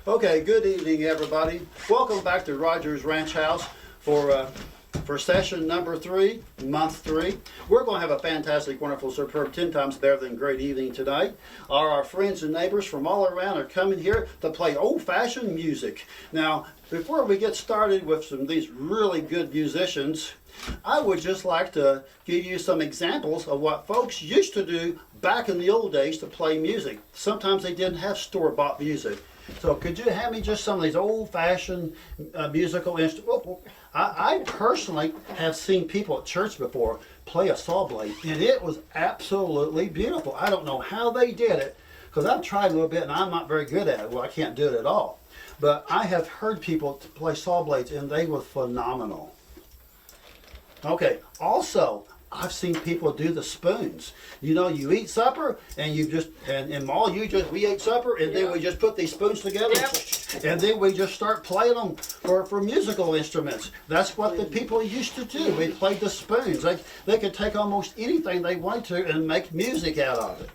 Okay, good evening, everybody. Welcome back to Rogers Ranch House for session number 3, month 3. We're going to have a fantastic, wonderful, superb, 10 times better than great evening tonight. Our friends and neighbors from all around are coming here to play old-fashioned music. Now, before we get started with some of these really good musicians, I would just like to give you some examples of what folks used to do back in the old days to play music. Sometimes they didn't have store-bought music. So could you hand me just some of these old-fashioned musical instruments? I personally have seen people at church before play a saw blade, and it was absolutely beautiful. I don't know how they did it, because I've tried a little bit, and I'm not very good at it. Well, I can't do it at all. But I have heard people play saw blades, and they were phenomenal. Okay, also, I've seen people do the spoons. You know, you eat supper, and you just, and Ma, we ate supper, and then we just put these spoons together, and then we just start playing them for musical instruments. That's what the people used to do. We played the spoons. They could take almost anything they wanted to and make music out of it.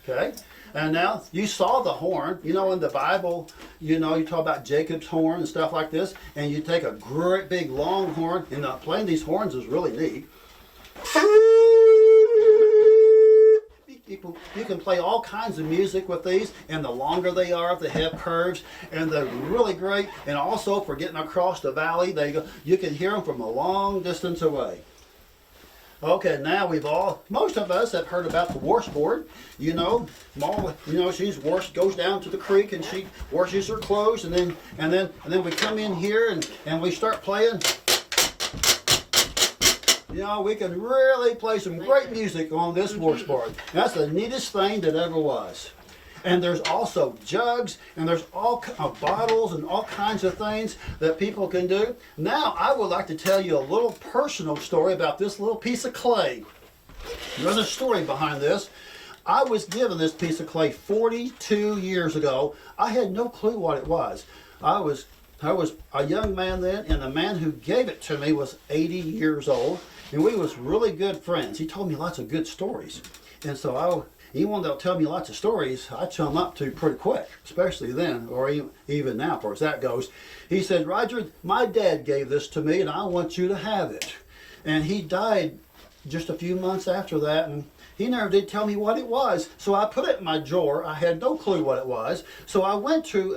Okay? And now, you saw the horn. You know, in the Bible, you know, you talk about Jacob's horn and stuff like this, and you take a great big long horn, and playing these horns is really neat. You can play all kinds of music with these, and the longer they are, they have curves, and they're really great. And also, for getting across the valley, you can hear them from a long distance away. Okay, now most of us have heard about the washboard. You know, Ma, goes down to the creek and she washes her clothes, and then we come in here and we start playing. You know, we can really play some great music on this washboard. That's the neatest thing that ever was. And there's also jugs, and there's all bottles and all kinds of things that people can do. Now, I would like to tell you a little personal story about this little piece of clay. There's a story behind this. I was given this piece of clay 42 years ago. I had no clue what it was. I was a young man then, and the man who gave it to me was 80 years old, and we was really good friends. He told me lots of good stories, and so he wanted to tell me lots of stories I chum up to pretty quick, especially then, or even now, as far as that goes. He said, "Roger, my dad gave this to me, and I want you to have it." And he died just a few months after that, and he never did tell me what it was. So I put it in my drawer. I had no clue what it was. So I went to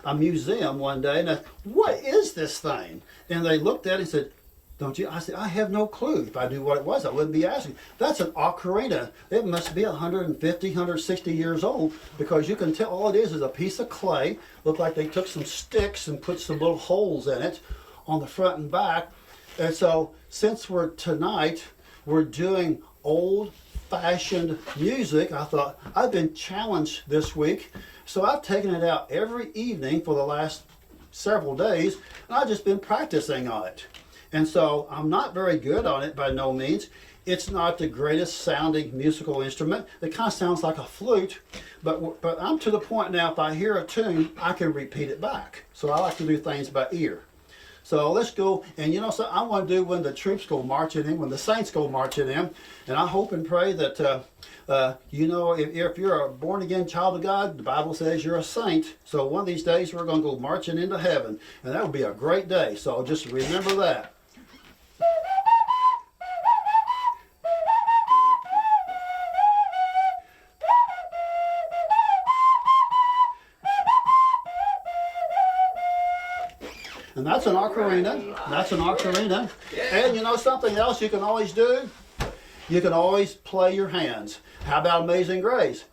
a museum one day, and I said, "What is this thing?" And they looked at it and said, "Don't you?" I said, "I have no clue. If I knew what it was, I wouldn't be asking." That's an ocarina. It must be 150, 160 years old, because you can tell all it is a piece of clay. Looked like they took some sticks and put some little holes in it on the front and back. And so, since we're doing old-fashioned music, I thought, I've been challenged this week. So I've taken it out every evening for the last several days, and I've just been practicing on it. And so I'm not very good on it by no means. It's not the greatest sounding musical instrument. It kind of sounds like a flute, but I'm to the point now, if I hear a tune, I can repeat it back. So I like to do things by ear. So let's go, and so I want to do when the troops go marching in, when the saints go marching in, and I hope and pray that, if you're a born-again child of God, the Bible says you're a saint. So one of these days we're going to go marching into heaven, and that would be a great day. So just remember that. And that's an ocarina. That's an ocarina. And you know something else you can always do? You can always play your hands. How about Amazing Grace?